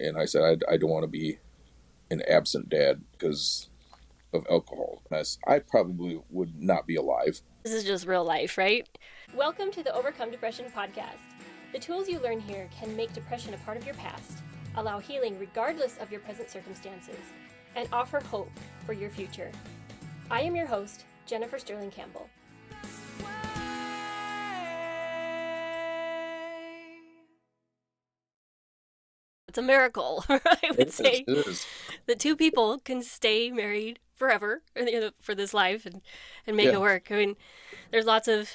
And I said, I don't want to be an absent dad because of alcohol. I probably would not be alive. This is just real life, right? Welcome to the Overcome Depression podcast. The tools you learn here can make depression a part of your past, allow healing regardless of your present circumstances, and offer hope for your future. I am your host, Jennifer Sterling Campbell. It's a miracle, I would say, that two people can stay married forever for this life and make it work. I mean, there's lots of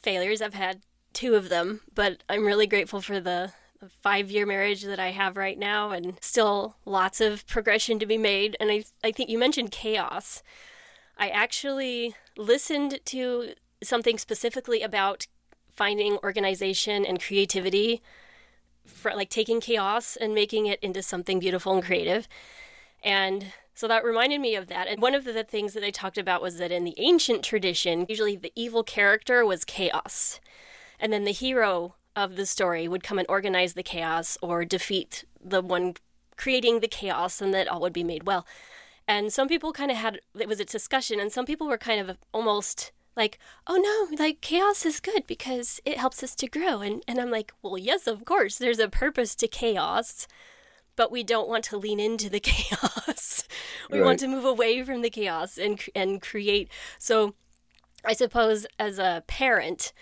failures. I've had two of them, but I'm really grateful for the 5-year marriage that I have right now, and still lots of progression to be made. And I think you mentioned chaos. I actually listened to something specifically about finding organization and creativity, for like taking chaos and making it into something beautiful and creative. And so that reminded me of that. And one of the things that they talked about was that in the ancient tradition, usually the evil character was chaos. And then the hero of the story would come and organize the chaos or defeat the one creating the chaos, and that all would be made well. And some people kind of it was a discussion, and some people were kind of almost like, oh no, like chaos is good because it helps us to grow. And I'm like, well, yes, of course, there's a purpose to chaos, but we don't want to lean into the chaos. We want to move away from the chaos and create. So I suppose as a parent,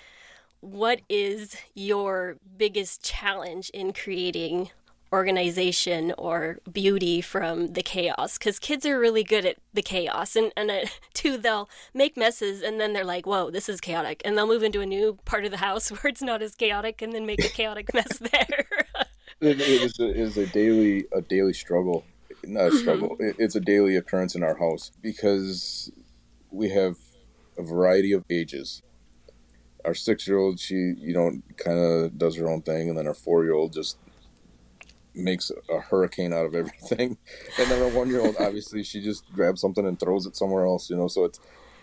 what is your biggest challenge in creating organization or beauty from the chaos? Because kids are really good at the chaos, and too, they'll make messes and then they're like, whoa, this is chaotic, and they'll move into a new part of the house where it's not as chaotic and then make a chaotic mess there. It is a daily struggle. Not a struggle. It's a daily occurrence in our house because we have a variety of ages. Our 6-year-old, she kind of does her own thing, and then our 4-year-old just makes a hurricane out of everything, and then our 1-year-old, obviously, she just grabs something and throws it somewhere else. So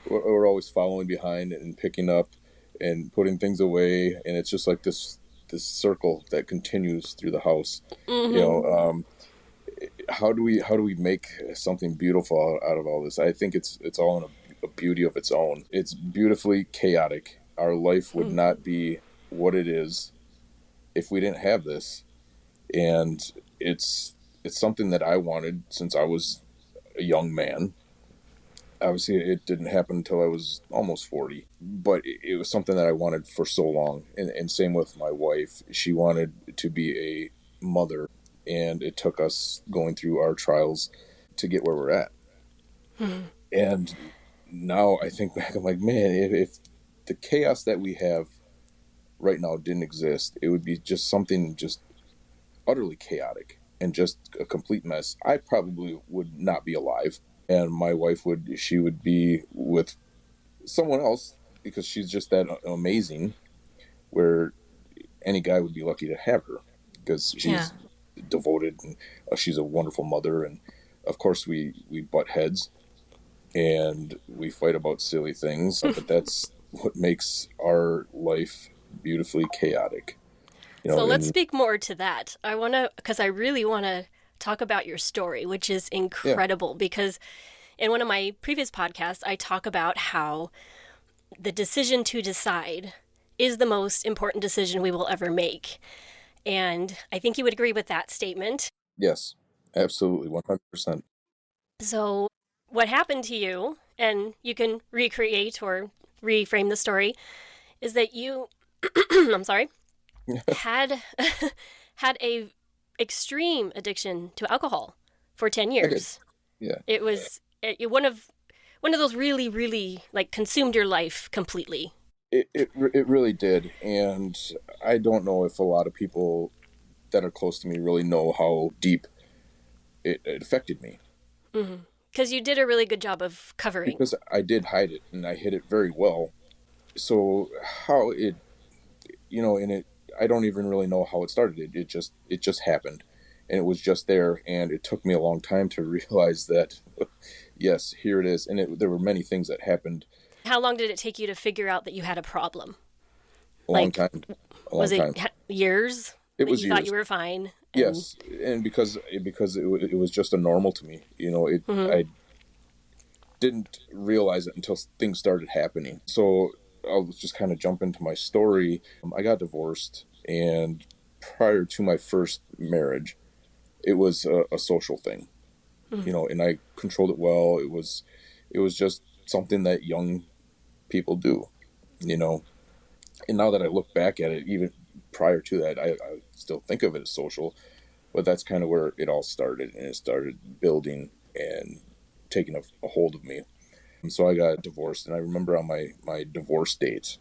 we're always following behind and picking up and putting things away, and it's just like this circle that continues through the house. How do we make something beautiful out of all this? I think it's all in a beauty of its own. It's beautifully chaotic. Our life would not be what it is if we didn't have this. And it's something that I wanted since I was a young man. Obviously, it didn't happen until I was almost 40, but it was something that I wanted for so long. And same with my wife. She wanted to be a mother, and it took us going through our trials to get where we're at. And now I think back, I'm like, man, if the chaos that we have right now didn't exist, it would be just something just utterly chaotic and just a complete mess. I probably would not be alive, and my wife would be with someone else because she's just that amazing, where any guy would be lucky to have her because she's devoted, and she's a wonderful mother. And of course we butt heads and we fight about silly things, but that's what makes our life beautifully chaotic. So let's speak more to that. Because I really want to talk about your story, which is incredible. Because in one of my previous podcasts, I talk about how the decision to decide is the most important decision we will ever make. And I think you would agree with that statement. Yes, absolutely, 100%. So what happened to you, and you can recreate or reframe the story, is that you, I'm sorry, had a extreme addiction to alcohol for 10 years. Yeah. It was one of those really, really like consumed your life completely. It really did. And I don't know if a lot of people that are close to me really know how deep it affected me. Because you did a really good job of covering. Because I did hide it, and I hid it very well. So how it, and it, I don't even really know how it started. It just happened, and it was just there. And it took me a long time to realize that, yes, here it is. And there were many things that happened. How long did it take you to figure out that you had a problem? A long time. Was it years? It was you years. thought you were fine, And Yes, and it was just a normal to me. mm-hmm, I didn't realize it until things started happening. So I'll just kind of jump into my story. I got divorced, and prior to my first marriage, it was a social thing, and I controlled it well. It was just something that young people do, you know. And now that I look back at it, even prior to that, I still think of it as social, but that's kind of where it all started, and it started building and taking a hold of me. And so I got divorced, and I remember on my divorce date,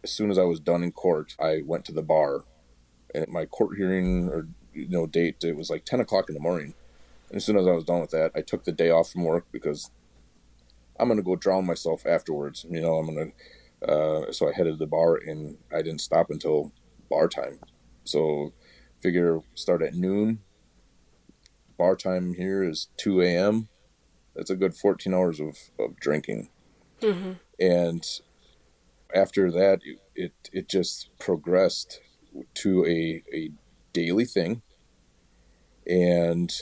as soon as I was done in court, I went to the bar, and my court hearing or date, it was like 10 o'clock in the morning. And as soon as I was done with that, I took the day off from work because I'm gonna go drown myself afterwards. I'm gonna. So I headed to the bar, and I didn't stop until bar time. So figure start at noon. Bar time here is 2 a.m. That's a good 14 hours of drinking. mm-hmm, And after that, it just progressed to a daily thing. And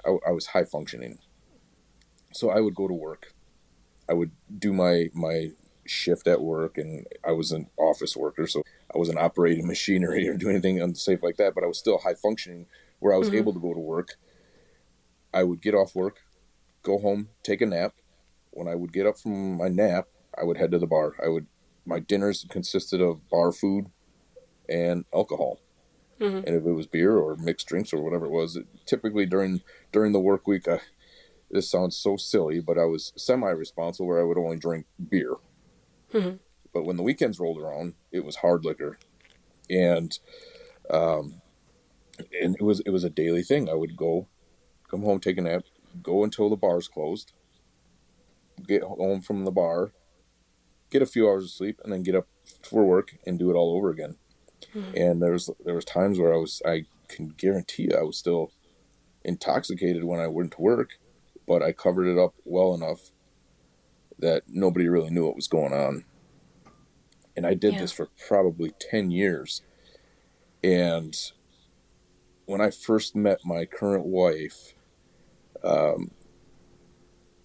I was high functioning. So I would go to work. I would do my shift at work, and I was an office worker, so I wasn't operating machinery or doing anything unsafe like that, but I was still high functioning where I was mm-hmm, able to go to work. I would get off work, go home, take a nap. When I would get up from my nap, I would head to the bar. My dinners consisted of bar food and alcohol. mm-hmm. And if it was beer or mixed drinks or whatever it was, typically during the work week, this sounds so silly, but I was semi-responsible where I would only drink beer. Mm-hmm. But when the weekends rolled around, it was hard liquor, and um, and it was a daily thing. I would come home, take a nap, go until the bar's closed, get home from the bar, get a few hours of sleep, and then get up for work and do it all over again. And there was times where I can guarantee you I was still intoxicated when I went to work, but I covered it up well enough that nobody really knew what was going on. And I did Yeah. this for probably 10 years. And when I first met my current wife, um,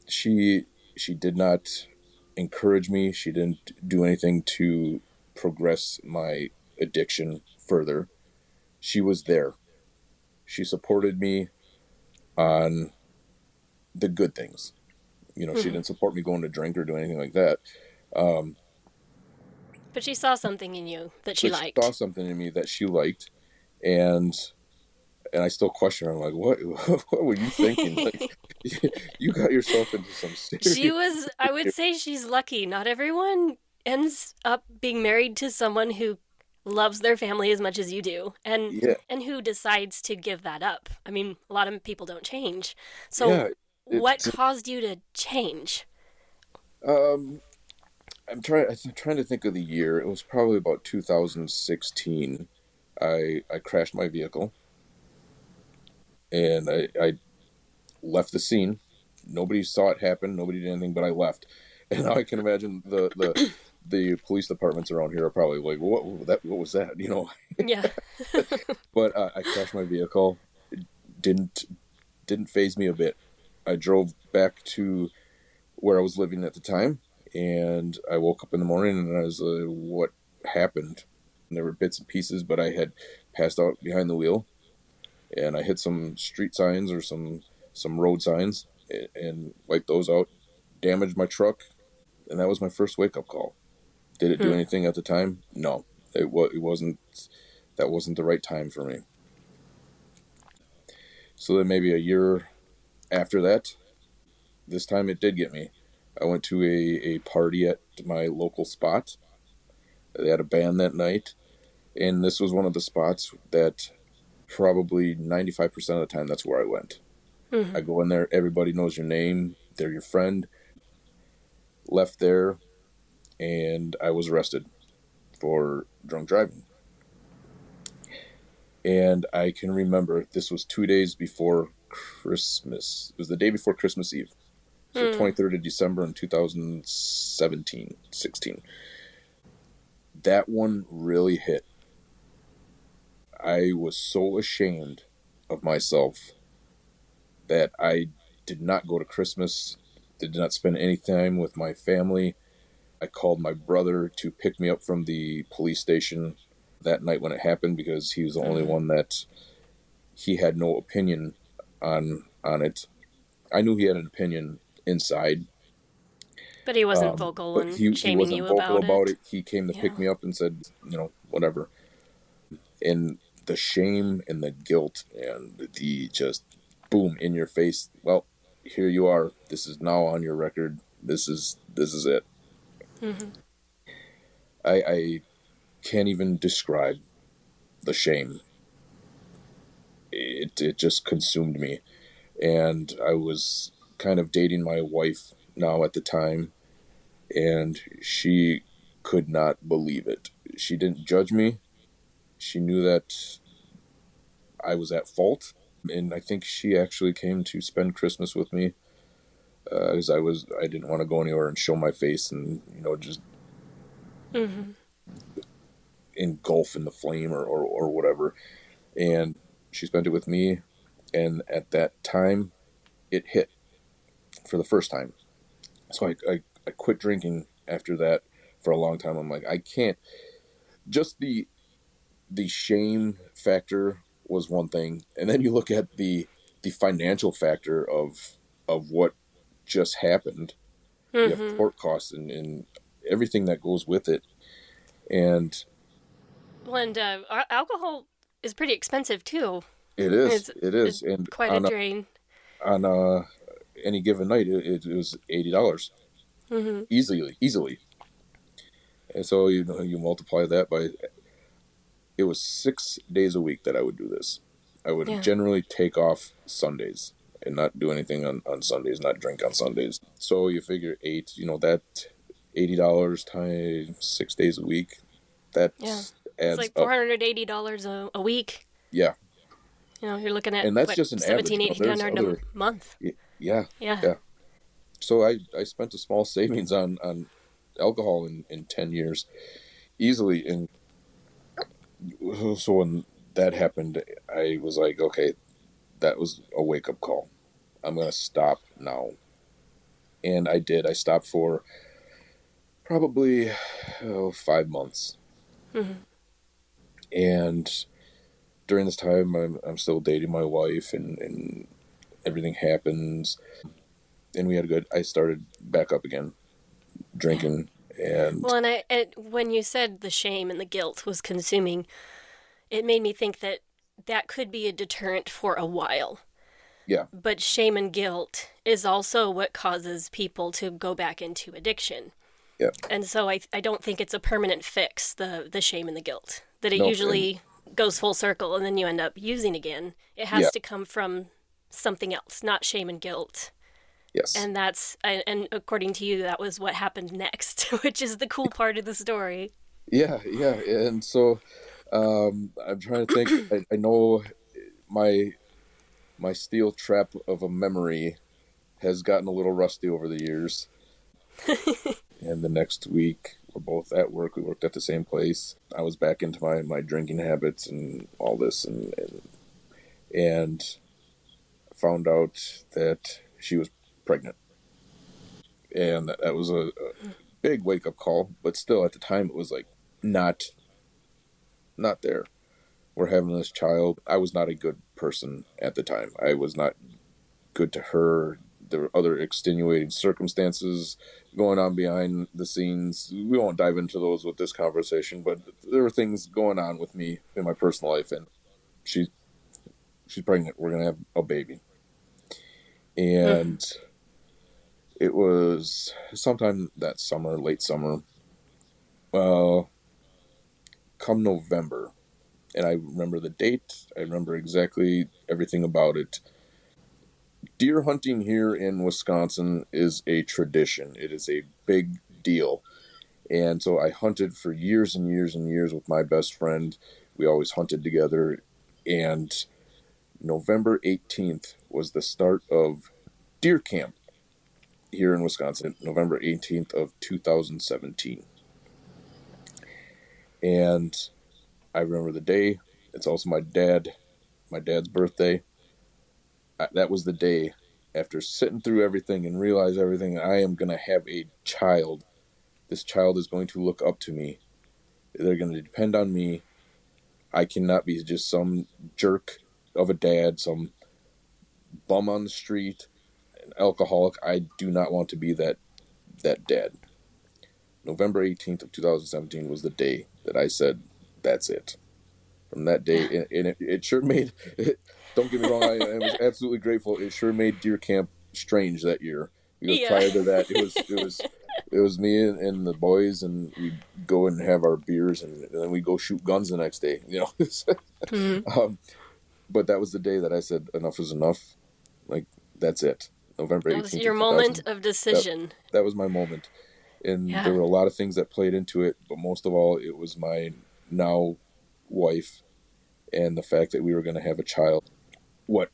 she she did not encourage me. She didn't do anything to progress my addiction further. She was there. She supported me on the good things. She Mm-hmm. didn't support me going to drink or do anything like that. Um, But she saw something in you that she but she saw liked. something in me that she liked, and I still question her. I'm like, what? What were you thinking? Like, you got yourself into some She serious. was, I would say she's lucky. Not everyone ends up being married to someone who loves their family as much as you do Yeah, and who decides to give that up. I mean, a lot of people don't change. So yeah. what It's caused you to change? um. I'm trying to think of the year. It was probably about 2016. I crashed my vehicle, and I left the scene. Nobody saw it happen. Nobody did anything, but I left. And now I can imagine the police departments around here are probably like, what was that? Yeah. But I crashed my vehicle. It didn't phase me a bit. I drove back to where I was living at the time, and I woke up in the morning, and I was what happened? And there were bits and pieces, but I had passed out behind the wheel, and I hit some street signs or some road signs, and wiped those out, damaged my truck, and that was my first wake up call. Did it do Hmm. anything at the time? No, it wasn't. That wasn't the right time for me. So then maybe a year after that, this time it did get me. I went to a party at my local spot. They had a band that night, and this was one of the spots that probably 95% of the time that's where I went. Hmm. I go in there, everybody knows your name, they're your friend. Left there, and I was arrested for drunk driving. And I can remember this was 2 days before Christmas. It was the day before Christmas Eve. So Hmm. 23rd of December in 2017, 16. That one really hit. I was so ashamed of myself that I did not go to Christmas, did not spend any time with my family. I called my brother to pick me up from the police station that night when it happened because he was the only Mm-hmm. one that he had no opinion on it. I knew he had an opinion inside, But he wasn't vocal but and he shaming wasn't you vocal about about it. it. He came to pick Yeah. me up and said, whatever. And the shame and the guilt and the just boom in your face. Well, here you are. This is now on your record. This is it. Mm-hmm. I can't even describe the shame. It just consumed me, and I was kind of dating my wife now at the time, and she could not believe it. She didn't judge me. She knew that I was at fault, and I think she actually came to spend Christmas with me because I didn't want to go anywhere and show my face and just Mm-hmm. engulf in the flame or whatever. And she spent it with me, and at that time, it hit for the first time. So I quit drinking after that for a long time. I'm like, I can't. Just the shame factor was one thing, and then you look at the financial factor of what just happened. You have Mm-hmm. court costs and everything that goes with it, and Well, and alcohol is pretty expensive too. it is, It's, it it's is, and quite a drain. on any given night, it was $80 Mm-hmm. easily. And so you multiply that by, it was 6 days a week that I would do this. I would Yeah. generally take off Sundays and not do anything on Sundays, not drink on Sundays. So you figure eight, that $80 times 6 days a week, that Yeah. It's adds like up. $480 a week. Yeah, You're looking at and that's what, just an average. 17, There's 1800 a other, month. yeah, Yeah. yeah. So I spent a small savings on alcohol in 10 years easily, and so when that happened, I was like, okay, that was a wake up call. I'm gonna stop now, and I did. I stopped for probably 5 months, Mm-hmm. and during this time, I'm still dating my wife, and everything happens, and we had a good. I started back up again Yeah. drinking, and Well, and when you said the shame and the guilt was consuming, it made me think that that could be a deterrent for a while. yeah, But shame and guilt is also what causes people to go back into addiction. yeah, And so I don't think it's a permanent fix, the shame and the guilt. That it no, and usually goes full circle and then you end up using again. It yeah, has to come from something else, not shame and guilt. yes, And according to you, that was what happened next, which is the cool part of the story. yeah, and so I'm trying to think. I know my my steel trap of a memory has gotten a little rusty over the years. And the next week, we're both at work. We worked at the same place. I was back into my drinking habits and all this, and found out that she was pregnant, and that was a big wake up call. But still, at the time, it was like not not there. We're having this child. I was not a good person at the time. I was not good to her. There were other extenuating circumstances going on behind the scenes. We won't dive into those with this conversation, but there were things going on with me in my personal life, and she's she's pregnant. We're gonna have a baby, Mm-hmm. and it was sometime that summer, late summer, uh, come November, and I remember the date. I remember exactly everything about it. Deer hunting here in Wisconsin is a tradition. It is a big deal. And so I hunted for years and years and years with my best friend. We always hunted together. And November 18th was the start of deer camp here in Wisconsin, November 18th of 2017. And I remember the day. It's also my dad's birthday. That was the day after sitting through everything and realize everything. I am going to have a child. This child is going to look up to me. They're going to depend on me. I cannot be just some jerk of a dad, some bum on the street, an alcoholic. I do not want to be that dad. November 18th of 2017 was the day that I said, that's it. From that day, Yeah. and it sure made, don't get me wrong, I was absolutely grateful. It sure made deer camp strange that year, because Yeah. prior to that, it was me and the boys, and we'd go and have our beers, and then we'd go shoot guns the next day, you know. Hmm. But that was the day that I said, enough is enough. Like, that's it. November That was 18th your of moment 2000. of That, decision. that was my moment. And there Yeah. were a lot of things that played into it, but most of all, it was my now wife and the fact that we were going to have a child. What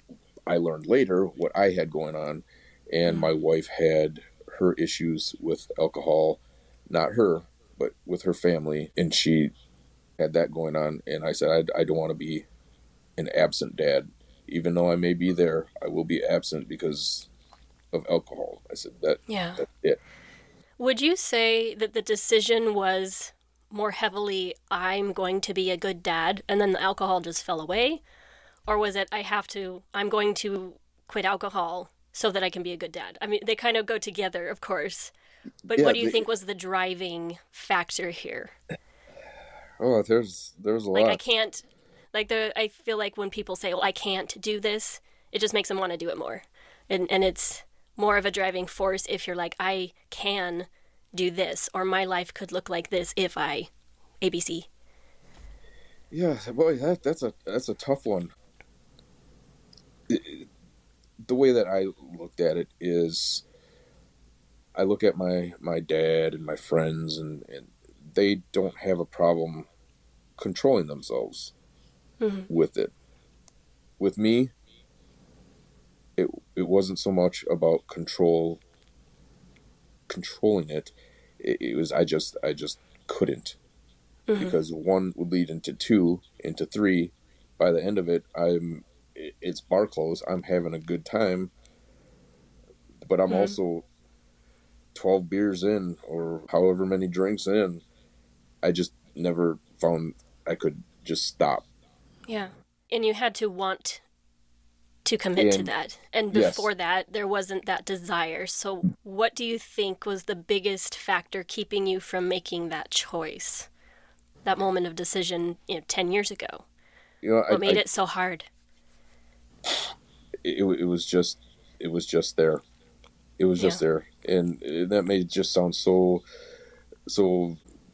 I learned later, what I had going on, and Mm. my wife had her issues with alcohol, not her, but with her family, and she had that going on. And I said, I don't want to be an absent dad. Even though I may be there, I will be absent because of alcohol. I said, Yeah. that's it. Would you say that the decision was more heavily, I'm going to be a good dad, and then the alcohol just fell away? Or was it, I'm going to quit alcohol so that I can be a good dad? I mean, they kind of go together, of course. But what Yeah. do you think was the driving factor here? There's a Like, I lot. can't, I feel like when people say, well, I can't do this, it just makes them want to do it more. And it's more of a driving force if you're like, I can do this, or my life could look like this if I ABC. Yeah, boy, that's a tough one. The way that I looked at it is, I look at my dad and my friends, and they don't have a problem controlling themselves Mm-hmm. with it. With me, it wasn't so much about controlling it. It was, I just couldn't, Mm-hmm. because one would lead into two, into three. By the end of it, it's bar close. I'm having a good time, but I'm Mm-hmm. also 12 beers in, or however many drinks in. I just never found I could just stop. Yeah. And you had to want to commit to And that. And yes, before that, there wasn't that desire. So, what do you think was the biggest factor keeping you from making that choice? That moment of decision, 10 years ago? you know, What made it so hard? it was just, it was just there. It was Yeah. just there, and that may just sound so,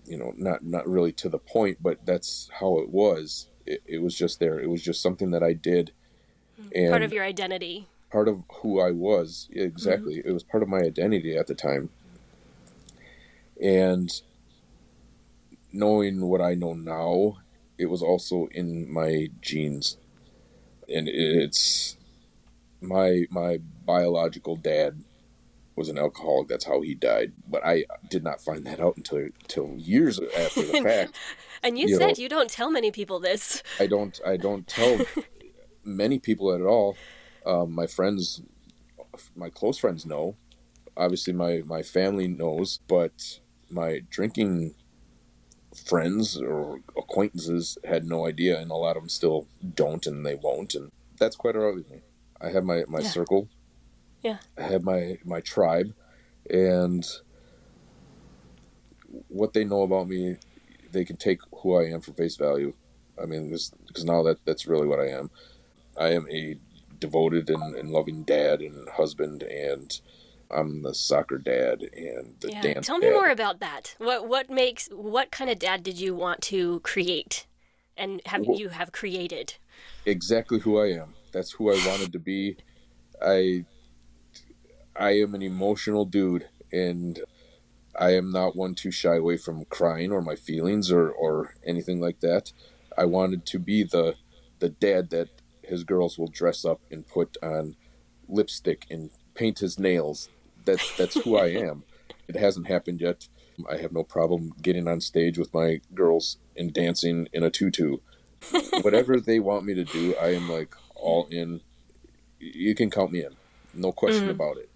not really to the point, but that's how it was. It was just there. It was just something that I did, Part of and your identity. part of who I was. Mm-hmm. Exactly, it was part of my identity at the time, and knowing what I know now, it was also in my genes, and it's my biological dad was an alcoholic. That's how he died. But I did not find that out until years after the fact. And you You said know, you don't tell many people this. I don't tell many people at all. My friends, my close friends know. Obviously, my family knows, but my drinking friends or acquaintances had no idea, and a lot of them still don't, and they won't, and that's quite alright with me. I have my Yeah. circle. Yeah. I have my tribe, and what they know about me, they can take who I am for face value. I mean, because now that's really what I am. I am a devoted and loving dad and husband, and I'm the soccer dad and the Yeah. dance Tell me more dad. about that. What kind of dad did you want to create and have created? Exactly who I am. That's who I wanted to be. I I am an emotional dude, and I am not one to shy away from crying or my feelings or anything like that. I wanted to be the dad that his girls will dress up and put on lipstick and paint his nails. That's who I am. It hasn't happened yet. I have no problem getting on stage with my girls and dancing in a tutu. Whatever they want me to do, I am like all in. You can count me in, no question Mm-hmm. about it.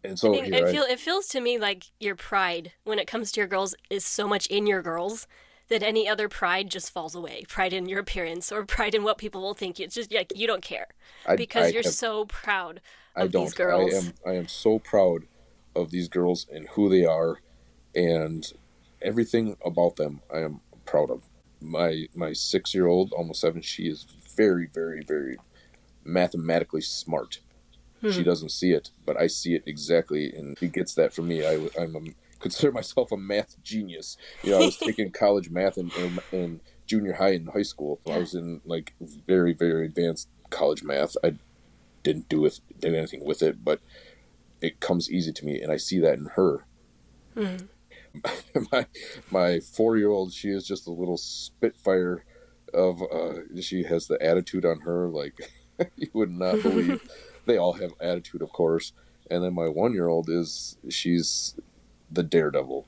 And I so think here I, it feels to me like your pride when it comes to your girls is so much in your girls that any other pride just falls away. Pride in your appearance or pride in what people will think. It's just like you don't care because I you're have, so proud I of these don't, girls. I am so proud of these girls and who they are, and everything about them. I am proud of. My 6 year old, almost seven, she is very, very, very mathematically smart. She Hmm. doesn't see it, but I see it exactly, and she gets that from me. Consider myself a math genius. I was taking college math in junior high and high school. I Yeah. was in like very, very advanced college math. I did anything with it, but it comes easy to me, and I see that in her. Hmm. my my 4 year old, she is just a little spitfire of she has the attitude on her like you would not believe. They all have attitude, of course. And then my 1 year old she's the daredevil.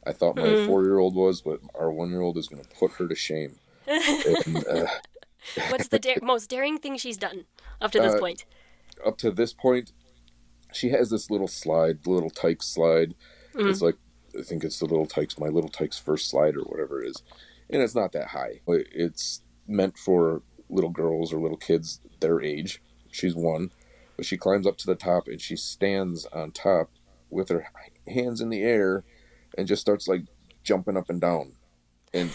I thought my Hmm. 4 year old was, but our 1 year old is going to put her to shame. And What's the most daring thing she's done up to this uh, point? up to this point, she has this little slide, little Tykes slide. Mm. It's like, I think it's the little Tykes, my little Tykes first slide or whatever it is. And it's not that high. It's meant for little girls or little kids their age. She's one, but she climbs up to the top and she stands on top with her hands in the air and just starts like jumping up and down. And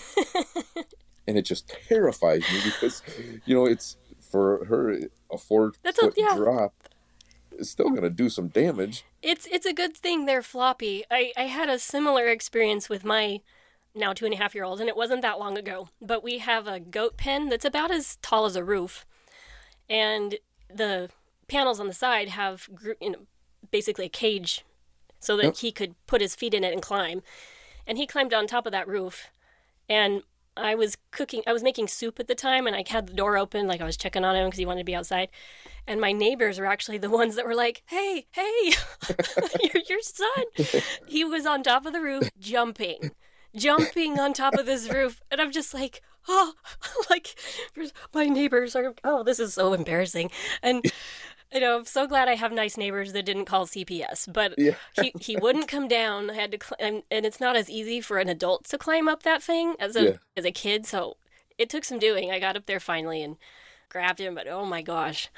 it just terrifies me because, it's for her a four That's a foot yeah. drop is still going to do some damage. It's a good thing they're floppy. I had a similar experience with my now 2.5-year old, and it wasn't that long ago. But we have a goat pen that's about as tall as a roof, and the panels on the side have basically a cage so that Yep. he could put his feet in it and climb. And he climbed on top of that roof, and I was making soup at the time, and I had the door open, like I was checking on him because he wanted to be outside. And my neighbors were actually the ones that were like, "Hey, hey, your son." He was on top of the roof jumping on top of this roof. And I'm just like, oh, like my neighbors are, oh, this is so embarrassing. And I'm so glad I have nice neighbors that didn't call CPS. But Yeah. he wouldn't come down. I had to climb, and it's not as easy for an adult to climb up that thing Yeah. as a kid. So it took some doing. I got up there finally and grabbed him, but oh my gosh,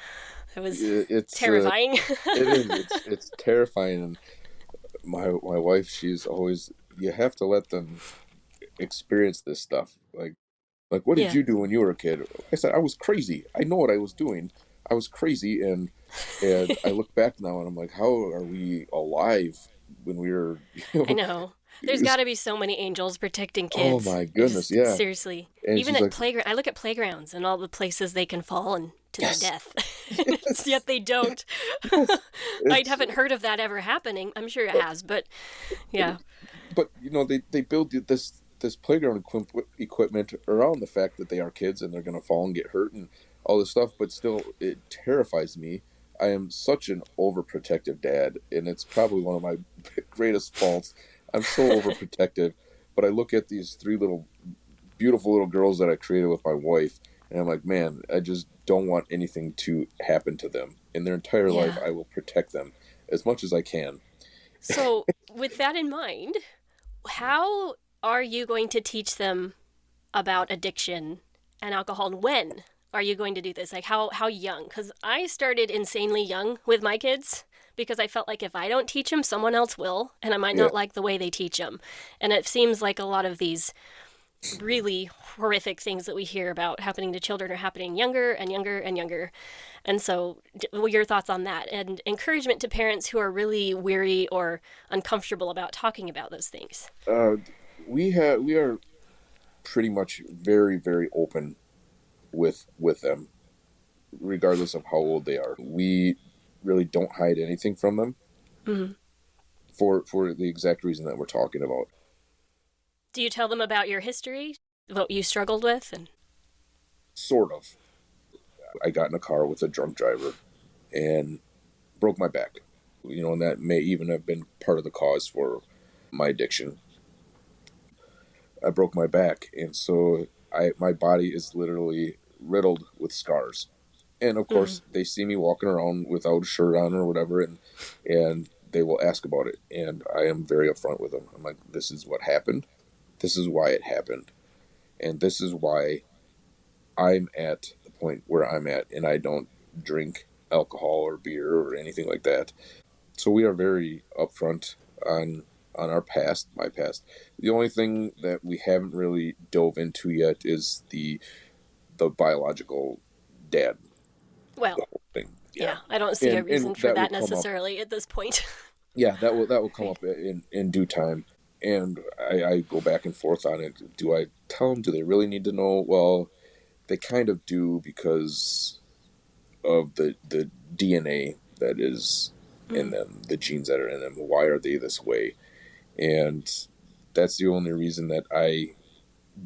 it was It's terrifying. it is it's terrifying. And my wife, she's always, you have to let them experience this stuff. Like what did Yeah, you do when you were a kid? I said I was crazy. I know what I was doing. I was crazy, and I look back now and I'm like, how are we alive when we were I know. There's got to be so many angels protecting oh kids. my I goodness, just yeah. seriously, And even she's at like, playground, I look at playgrounds and all the places they can fall and to their yes, death. yes, Yet they don't. yes. I It's haven't heard of that ever happening. I'm sure it has, but yeah. but they build this playground equipment around the fact that they are kids and they're going to fall and get hurt and all this stuff, but still it terrifies me. I am such an overprotective dad, and it's probably one of my greatest faults. I'm so overprotective, but I look at these three little beautiful little girls that I created with my wife, and I'm like, man, I just don't want anything to happen to them. In their entire life, Yeah. I will protect them as much as I can. So, with that in mind, how are you going to teach them about addiction and alcohol, and when are you going to do this? Like how young? Cuz I started insanely young with my kids because I felt like if I don't teach them, someone else will, and I might Yeah. not like the way they teach them. And it seems like a lot of these really horrific things that we hear about happening to children are happening younger and younger and younger. And so, your thoughts on that and encouragement to parents who are really weary or uncomfortable about talking about those things. Uh, we are pretty much very, very open with them, regardless of how old they are. We really don't hide anything from them Mm-hmm. for the exact reason that we're talking about. Do you tell them about your history, what you struggled with, and Sort of. I got in a car with a drunk driver and broke my back. And that may even have been part of the cause for my addiction. I broke my back, and so my body is literally riddled with scars. And of Mm-hmm. course, they see me walking around without a shirt on or whatever, and they will ask about it. And I am very upfront with them. I'm like, this is what happened. This is why it happened. And this is why I'm at the point where I'm at, and I don't drink alcohol or beer or anything like that. So we are very upfront on our past, my past. The only thing that we haven't really dove into yet is the biological dad Well, thing. Yeah, yeah, I don't see a and reason for that will that come up. necessarily at this point. Yeah, that will come Right. up in due time. And I go back and forth on it. Do I tell them? Do they really need to know? Well, they kind of do because of the DNA that is in Mm. them, the genes that are in them. Why are they this way? And that's the only reason that I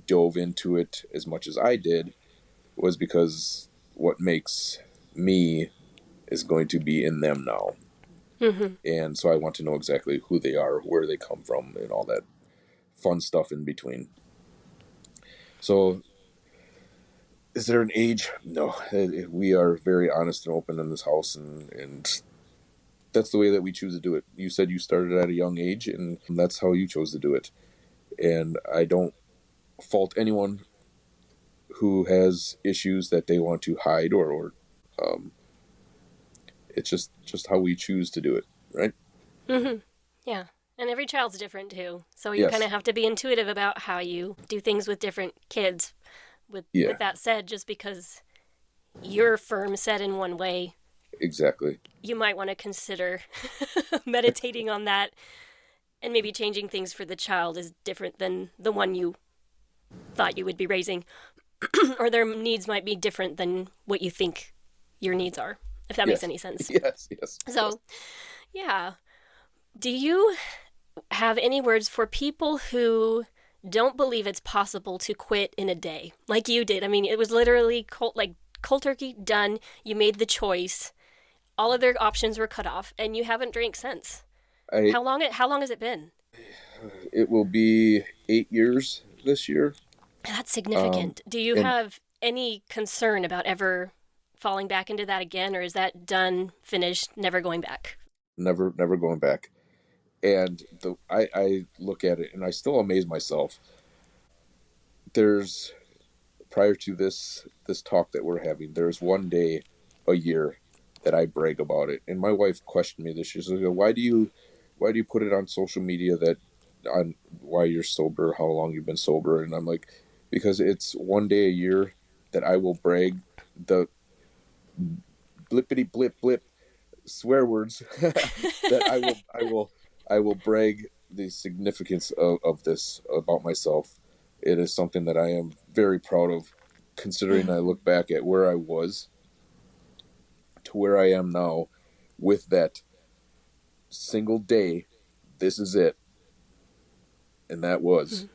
dove into it as much as I did, was because what makes me is going to be in them now. Mm-hmm. And so I want to know exactly who they are, where they come from, and all that fun stuff in between. So, is there an age? No. We are very honest and open in this house, and that's the way that we choose to do it. You said you started at a young age, and that's how you chose to do it. And I don't fault anyone who has issues that they want to hide, or it's just how we choose to do it, right? Mm-hmm. Yeah. And every child's different too. So you kind Yes. of have to be intuitive about how you do things with different kids. With Yeah, that said, just because you're firm set in one way, exactly. you might want to consider meditating on that, and maybe changing things for the child is different than the one you thought you would be raising, or their needs might be different than what you think your needs are, if that makes Yes. any sense. Yes, yes, yes. So, yeah. Do you have any words for people who don't believe it's possible to quit in a day like you did? I mean, it was literally cold turkey done. You made the choice. All other options were cut off, and you haven't drank since. I How long has it been? It will be 8 years this year. That's Um, significant. Do you and have any concern about ever falling back into that again, or is that done, finished, never going back? never going back. And I look at it and I still amaze myself. There's Prior to this talk that we're having, there's one day a year that I brag about it. And my wife questioned me this year. She's like, why do you put it on social media that on why you're sober, how long you've been sober? And I'm like, because it's one day a year that I will brag the blippity blip blip swear words that I will brag the significance of this about myself. It is something that I am very proud of, considering I look back at where I was to where I am now with that single day. This is it, and that was.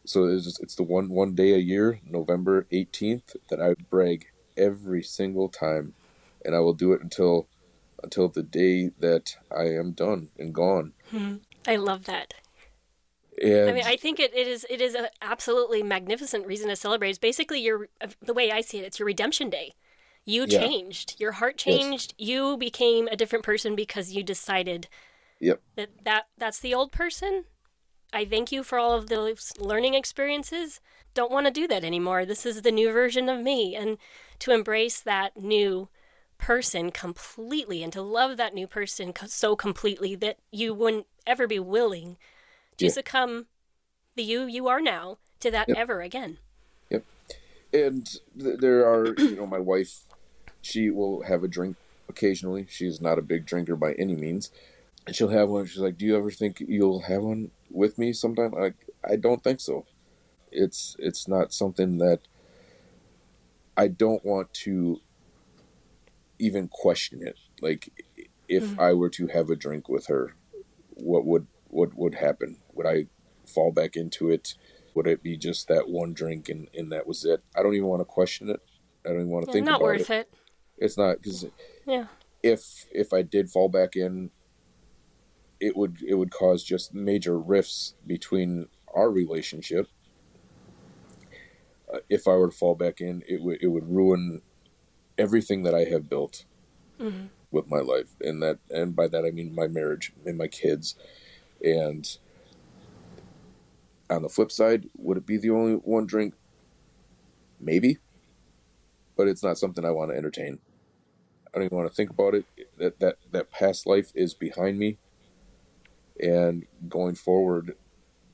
So it's the one day a year, November 18th, that I brag every single time, and I will do it until the day that I am done and gone. I love that. I mean, And I think it is an absolutely magnificent reason to celebrate. It's basically the way I see it. It's your redemption day. You yeah, changed. Your heart yes, changed. You became a different person because you decided yep, that's the old person. I thank you for all of those learning experiences. Don't want to do that anymore. This is the new version of me, and to embrace that new person completely, and to love that new person so completely that you wouldn't ever be willing to yeah, succumb the you are now to that yep, ever again. yep. And there are, my wife, she will have a drink occasionally. She's not a big drinker by any means. And she'll have one. She's like, "Do you ever think you'll have one with me sometime?" I don't think so. It's not something that I don't want to even question it. Like, if Mm. I were to have a drink with her, what would happen? Would I fall back into it? Would it be just that one drink and that was it? I don't even want to question it. I don't even want to Yeah, think not about it. worth it. It's not, because Yeah. if I did fall back in, it would cause just major rifts between our relationship, if I were to fall back in, it would ruin everything that I have built Mm-hmm. with my life, and by that I mean my marriage and my kids. And on the flip side, would it be the only one drink? Maybe, but it's not something I want to entertain. I don't even want to think about it. That past life is behind me, and going forward,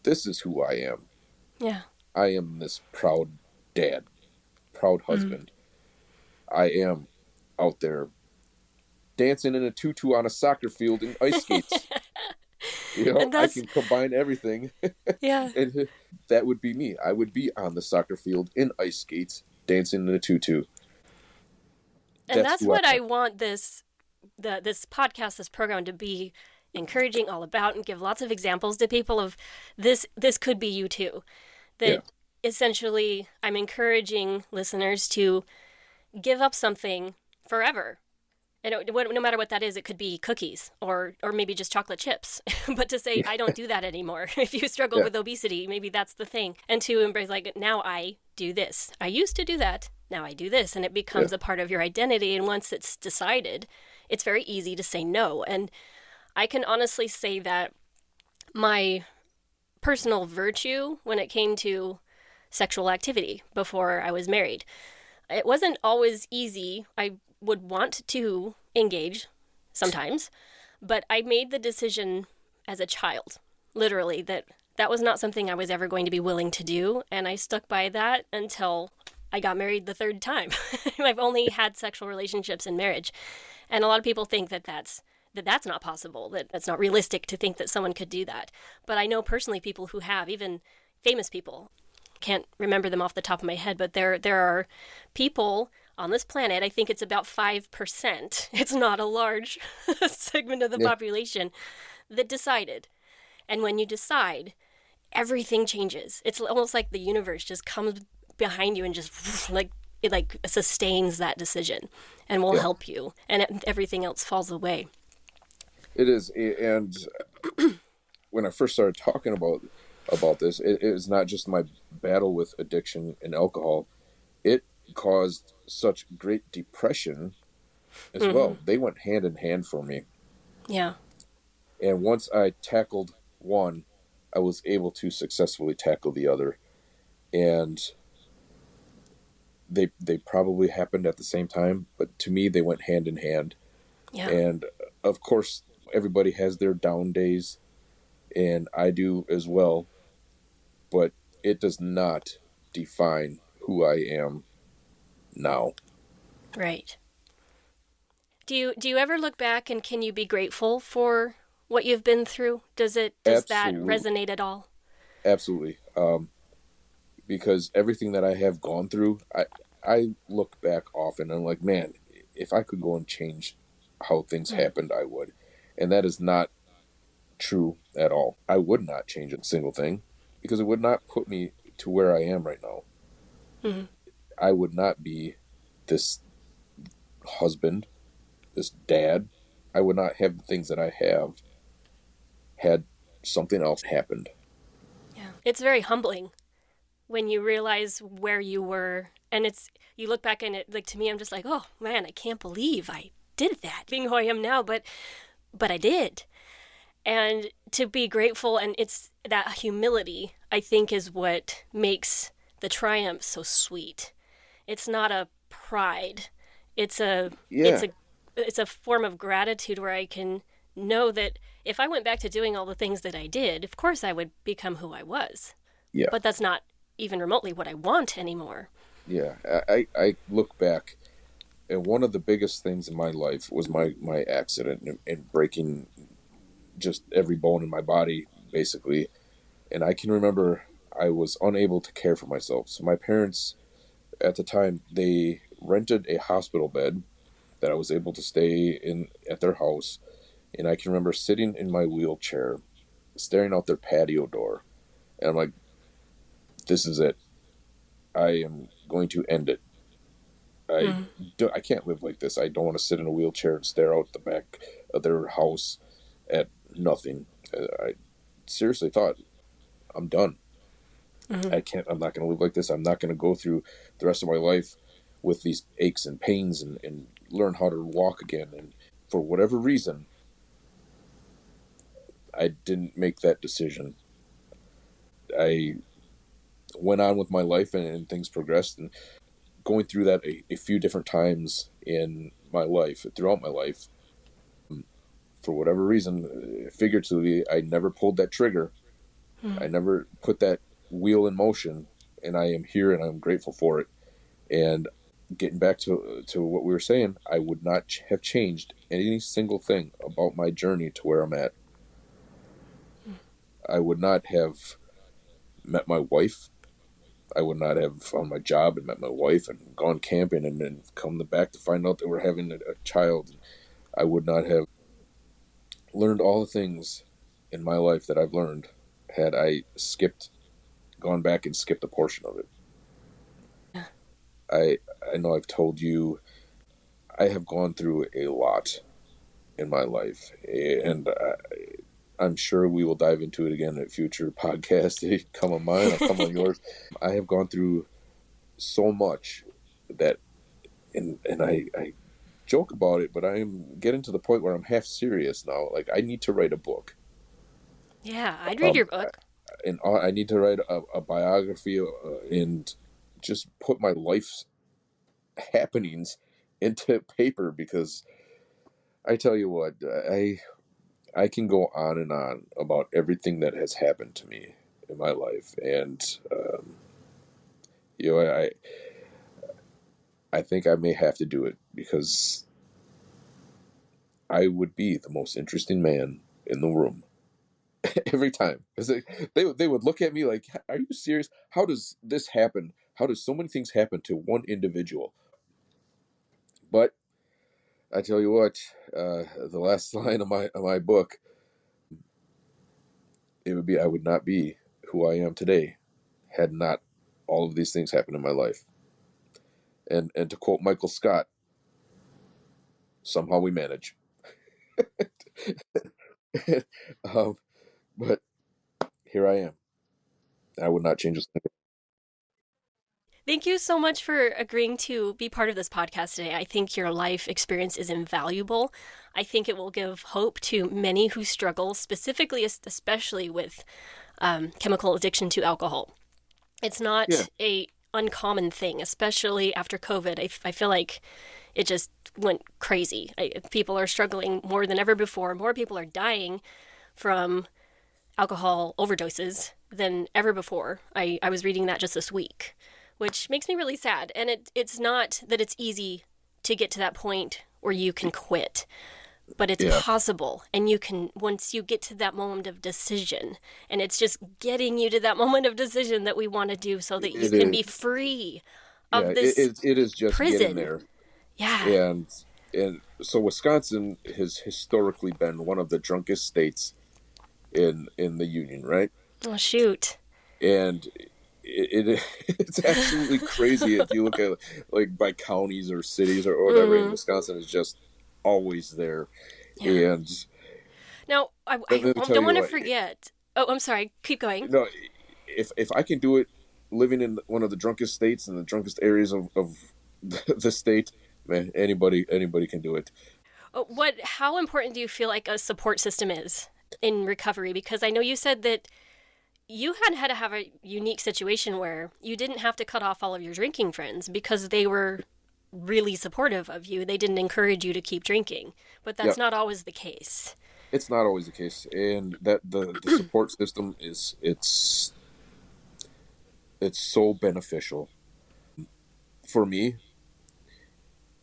this is who I am. Yeah. I am this proud dad, proud Mm-hmm. husband. I am out there dancing in a tutu on a soccer field in ice skates. And I that's, can combine everything, yeah. and that would be me. I would be on the soccer field in ice skates, dancing in a tutu. And That's that's who I what am. I want this podcast, this program to be encouraging all about, and give lots of examples to people of this could be you too. Yeah, That essentially I'm encouraging listeners to give up something forever. And no matter what that is, it could be cookies or maybe just chocolate chips. But to say, I don't do that anymore. If you struggle yeah, with obesity, maybe that's the thing. And to embrace, like, now I do this. I used to do that. Now I do this. And it yeah, becomes a part of your identity. And once it's decided, it's very easy to say no. And I can honestly say that my personal virtue when it came to sexual activity before I was married, it wasn't always easy. I would want to engage sometimes, but I made the decision as a child, literally, that that was not something I was ever going to be willing to do. And I stuck by that until I got married the third time. I've only had sexual relationships in marriage. And a lot of people think that's not possible, that that's not realistic to think that someone could do that. But I know personally people who have, even famous people. Can't remember them off the top of my head, but there are people on this planet. I think it's about 5%. It's not a large segment of the yeah. population that decided. And when you decide, everything changes. It's almost like the universe just comes behind you and just like it like sustains that decision and will Yeah. help you, and everything else falls away. It is, and when I first started talking about this, it was not just my battle with addiction and alcohol. It caused such great depression as Mm-hmm. well. They went hand in hand for me. Yeah. And once I tackled one, I was able to successfully tackle the other. And they probably happened at the same time, but to me they went hand in hand. Yeah. And of course, everybody has their down days, and I do as well, but it does not define who I am now. Right. Do you ever look back and can you be grateful for what you've been through? Does that Absolutely, resonate at all? absolutely. Because everything that I have gone through, I look back often and I'm like, man, if I could go and change how things Mm. happened, I would. And that is not true at all. I would not change a single thing because it would not put me to where I am right now. Mm. I would not be this husband, this dad. I would not have the things that I have had something else happened. Yeah. It's very humbling when you realize where you were, and it's you look back and it, like, to me, I'm just like, oh man, I can't believe I did that, being who I am now, but I did. And to be grateful, and it's that humility, I think, is what makes the triumph so sweet. It's not a pride. It's a it's Yeah, a it's a form of gratitude where I can know that if I went back to doing all the things that I did, of course I would become who I was. yeah, But that's not even remotely what I want anymore. yeah. I look back, and one of the biggest things in my life was my accident and breaking just every bone in my body, basically. And I can remember I was unable to care for myself. So my parents at the time, they rented a hospital bed that I was able to stay in at their house. And I can remember sitting in my wheelchair, staring out their patio door, and I'm like, "This is it. I am going to end it. I Mm. I can't live like this. I don't want to sit in a wheelchair and stare out the back of their house at nothing." I seriously thought, "I'm done." Mm-hmm. I'm not going to live like this. I'm not going to go through the rest of my life with these aches and pains and learn how to walk again. And for whatever reason, I didn't make that decision. I went on with my life, and things progressed. And going through that a few different times in my life, throughout my life, for whatever reason, figuratively, I never pulled that trigger. I never put that wheel in motion, and I am here and I'm grateful for it. And getting back to what we were saying, I would not have changed any single thing about my journey to where I'm at. I would not have met my wife. I would not have found my job and met my wife and gone camping and then come back to find out that we're having a child. I would not have learned all the things in my life that I've learned had I gone back and skipped a portion of it. I I know I've told you I have gone through a lot in my life, and I'm sure we will dive into it again at future podcasts. Come on mine, I'll come on yours. I have gone through so much that, and I joke about it, but I am getting to the point where I'm half serious now. Like I need to write a book. Yeah, I'd read Um, your book. and I need to write a biography and just put my life's happenings into paper because I tell you what, I can go on about everything that has happened to me in my life, and you know, I think I may have to do it because I would be the most interesting man in the room every time. Because they would look at me like, "Are you serious? How does this happen? How does so many things happen to one individual?" But I tell you what, the last line of my book, it would be, "I would not be who I am today had not all of these things happened in my life." And to quote Michael Scott, somehow we manage. um, but here I am. I would not change a thing. Thank you so much for agreeing to be part of this podcast today. I think your life experience is invaluable. I think it will give hope to many who struggle, specifically, especially with chemical addiction to alcohol. It's Yeah, not a uncommon thing, especially after COVID. I feel like it just went crazy. People are struggling more than ever before. More people are dying from alcohol overdoses than ever before. I was reading that just this week, which makes me really sad. And it's not that it's easy to get to that point where you can quit, but it's yeah, possible. And you can, once you get to that moment of decision, and it's just getting you to that moment of decision that we want to do so that you it can is. be free Yeah, of this it is just getting prison. there, Yeah. and so Wisconsin has historically been one of the drunkest states in the union, right? Oh, shoot. And it's absolutely crazy if you look at like by counties or cities or whatever. And Mm-hmm. Wisconsin is just always there. Yeah. And Now, let me I tell don't you want to what, forget. Oh, I'm sorry. Keep going. no, if I can do it living in one of the drunkest states and the drunkest areas of the state, man, anybody can do it. How important do you feel like a support system is in recovery? Because I know you said that you had to have a unique situation where you didn't have to cut off all of your drinking friends because they were really supportive of you. They didn't encourage you to keep drinking, but Yeah, that's not always the case. it's not always the case, and that the support system is it's so beneficial for me.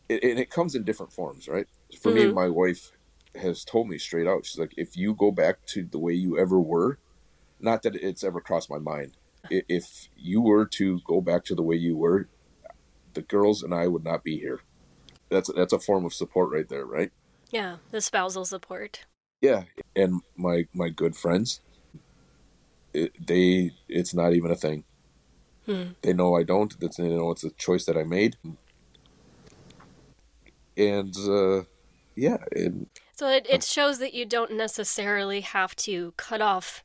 And it comes in different forms, right? For me, Mm-hmm. my wife has told me straight out. She's like, if you go back to the way you ever were, not that it's ever crossed my mind. If you were to go back to the way you were, the girls and I would not be here. That's a form of support right there, right? Yeah, the spousal support. Yeah. And my good friends, it's not even a thing. Hmm. They know I don't. They know it's a choice that I made. And yeah, and So it shows that you don't necessarily have to cut off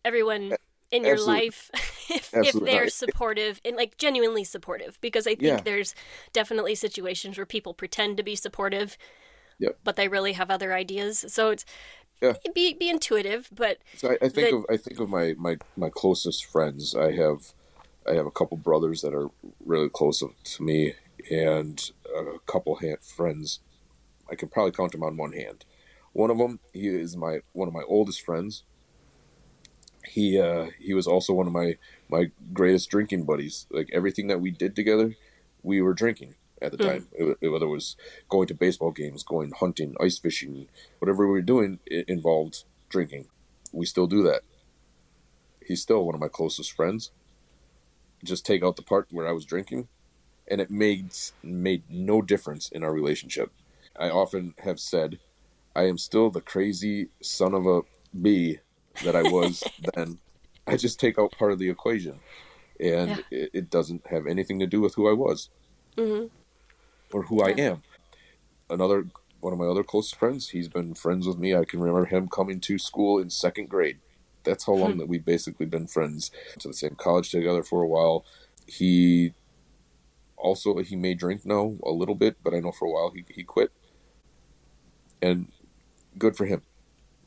everyone in your absolutely. life. if Absolutely they're not. supportive and like genuinely supportive, because I think Yeah. there's definitely situations where people pretend to be supportive, Yep. but they really have other ideas. So it's Yeah. be intuitive, but So that I think of my closest friends. I have a couple brothers that are really close to me, and a couple friends. I can probably count them on one hand. One of them, he is one of my oldest friends. He was also one of my greatest drinking buddies. Like everything that we did together, we were drinking at the mm, time. Whether it was going to baseball games, going hunting, ice fishing, whatever we were doing, it involved drinking. We still do that. He's still one of my closest friends. Just take out the part where I was drinking, and it made no difference in our relationship. I often have said I am still the crazy son of a bee that I was then. I just take out part of the equation, yeah, and it doesn't have anything to do with who I was mm-hmm, or who I yeah, am. Another one of my other closest friends, he's been friends with me. I can remember him coming to school in second grade. That's how long that we've basically been friends. To the same college together for a while. He he may drink now a little bit, but I know for a while he quit, and good for him.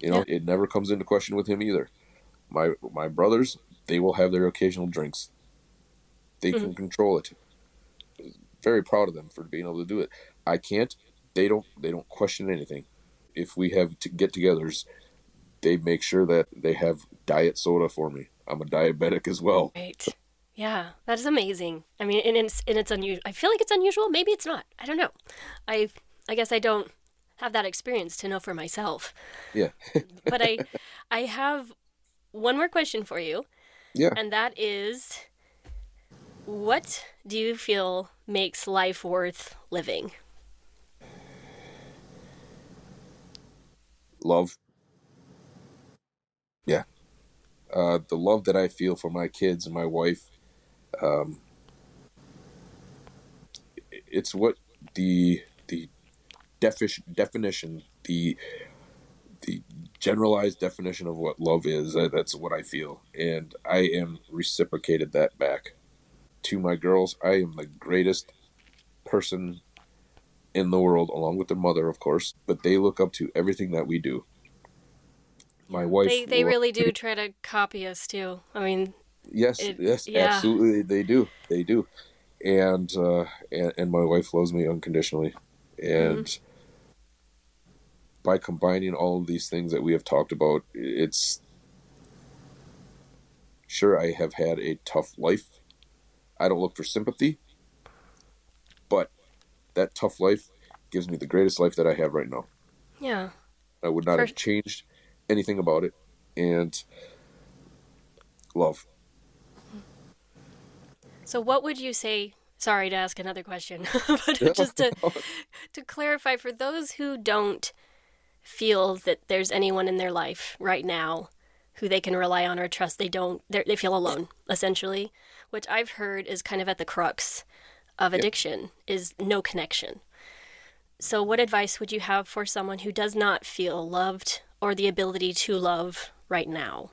You yeah, know, it never comes into question with him either. My brothers, they will have their occasional drinks. They mm-hmm, can control it. Very proud of them for being able to do it. I can't. They don't question anything. If we have to get-togethers, they make sure that they have diet soda for me. I'm a diabetic as well. right, yeah, that is amazing. I mean, and it's unusual. I feel like it's unusual. Maybe it's not. I don't know. I I guess I don't have that experience to know for myself. Yeah. But I have one more question for you, Yeah. and that is, what do you feel makes life worth living? Love. Yeah. The love that I feel for my kids and my wife, um, it's what the definition, the generalized definition of what love is. That's what I feel, and I am reciprocated that back to my girls. I am the greatest person in the world, along with their mother, of course. But they look up to everything that we do. My Yeah, wife they loves really me. do try to copy us too. I mean, Yes, it yes, yeah. absolutely, they do. They do, and my wife loves me unconditionally, Mm-hmm. and by combining all of these things that we have talked about, it's sure I have had a tough life. I don't look for sympathy, but that tough life gives me the greatest life that I have right now. Yeah. I would not For have changed anything about it. And love. so what would you say, sorry to ask another question, but just to clarify for those who don't feel that there's anyone in their life right now who they can rely on or trust, they feel alone essentially, which I've heard is kind of at the crux of Yeah. addiction is no connection. So what advice would you have for someone who does not feel loved or the ability to love right now?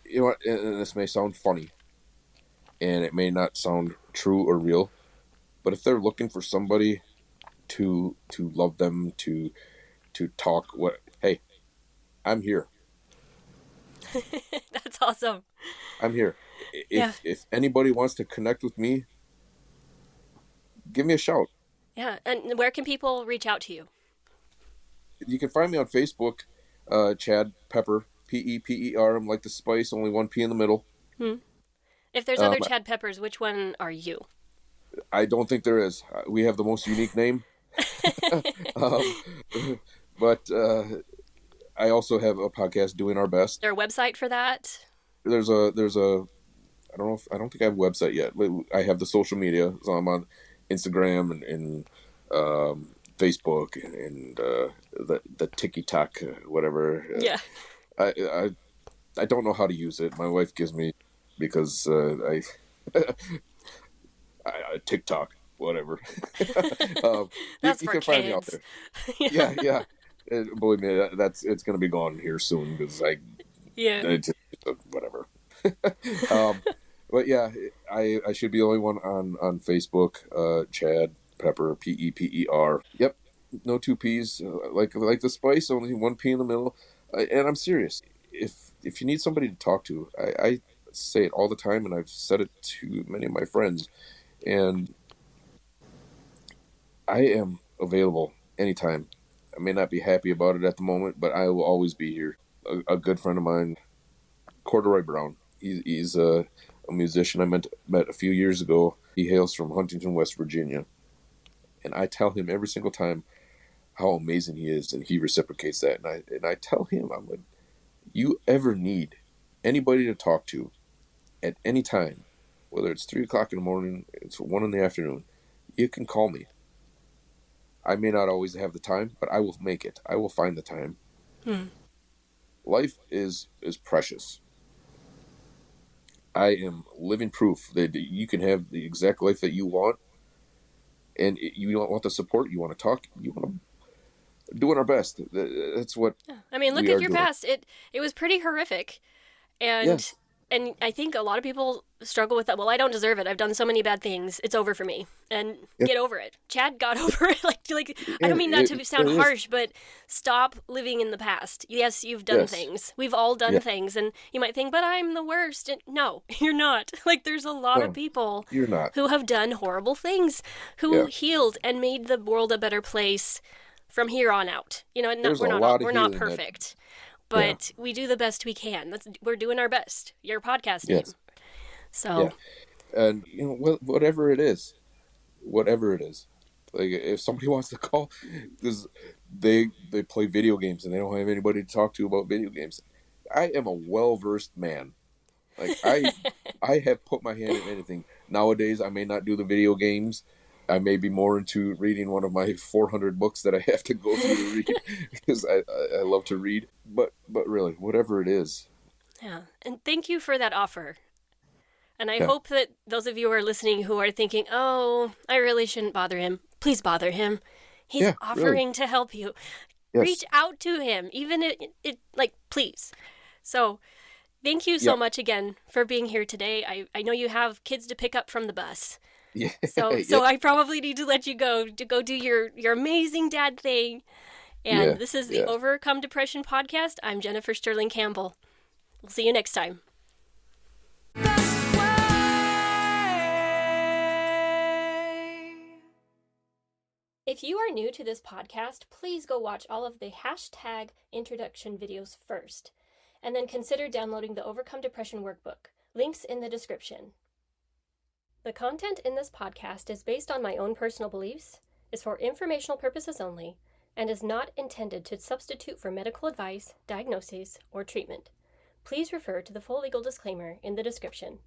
You know what? And this may sound funny, and it may not sound true or real, but if they're looking for somebody to love them, to talk, what? Hey, I'm here. That's awesome. I'm here. Yeah. If anybody wants to connect with me, give me a shout. Yeah. And where can people reach out to you? You can find me on Facebook, Chad Pepper, Peper. I'm like the spice, only one P in the middle. Hmm. If there's Um, other Chad Peppers, which one are you? I don't think there is. We have the most unique name. um, but I also have a podcast, Doing Our Is Best. there a website for that? There's a I don't think I have a website yet. But I have the social media, so I'm on Instagram and Facebook and the TikTok, whatever. Yeah. I don't know how to use it. My wife gives me because TikTok, whatever. That's You for can find me out kids. there. Yeah. Yeah, yeah. And believe me, that's it's going to be gone here soon because Yeah. I just, whatever. um, But yeah, I should be the only one on Facebook. Chad Pepper, Pepper. Yep, no two P's. Like the spice, only one P in the middle. And I'm serious. If you need somebody to talk to, I say it all the time, and I've said it to many of my friends, and I am available anytime. I may not be happy about it at the moment, but I will always be here. A good friend of mine, Corduroy Brown. He's a musician I met a few years ago. He hails from Huntington, West Virginia, and I tell him every single time how amazing he is, and he reciprocates that. And I tell him, I'm like, you ever need anybody to talk to at any time, whether it's 3 o'clock in the morning, it's 1 in the afternoon, you can call me. I may not always have the time, but I will make it. I will find the time. Life is precious. I am living proof that you can have the exact life that you want, and you don't want the support. You want to talk. You want to doing our best. That's what I mean, look we at are your doing. past. It was pretty horrific, and Yes. and I think a lot of people struggle with that. Well, I don't deserve it. I've done so many bad things. It's over for me. And Yeah. get over it. Chad got over it. Like I don't And mean that to sound it is. harsh, but stop living in the past. Yes, you've done Yes. things. We've all done Yeah. things, and you might think, but I'm the worst. And no, you're not. Like there's a lot of No, people you're not. who have done horrible things, who Yeah. healed and made the world a better place from here on out. You know, There's a we're not all, lot of we're not healing that. perfect, Yeah. but we do the best we can. We're doing our best. Your podcast team. Yes. So Yeah. And whatever it is, like if somebody wants to call, because they play video games and they don't have anybody to talk to about video games. I am a well versed man. Like I have put my hand in anything. Nowadays, I may not do the video games. I may be more into reading one of my 400 books that I have to go through to read because I love to read. But really, whatever it is, yeah, and thank you for that offer. And I yeah, hope that those of you who are listening who are thinking, "Oh, I really shouldn't bother him," please bother him. He's yeah, really, offering to help you. Reach yes, out to him, even it like please. So thank you so yep, much again for being here today. I know you have kids to pick up from the bus. yeah, So yep, I probably need to let you go to go do your amazing dad thing. yeah, And this is the yeah. Overcome Depression podcast. I'm Jennifer Sterling Campbell. We'll see you next time. If you are new to this podcast, please go watch all of the hashtag introduction videos first, and then consider downloading the Overcome Depression workbook. Links in the description. The content in this podcast is based on my own personal beliefs, is for informational purposes only, and is not intended to substitute for medical advice, diagnoses, or treatment. Please refer to the full legal disclaimer in the description.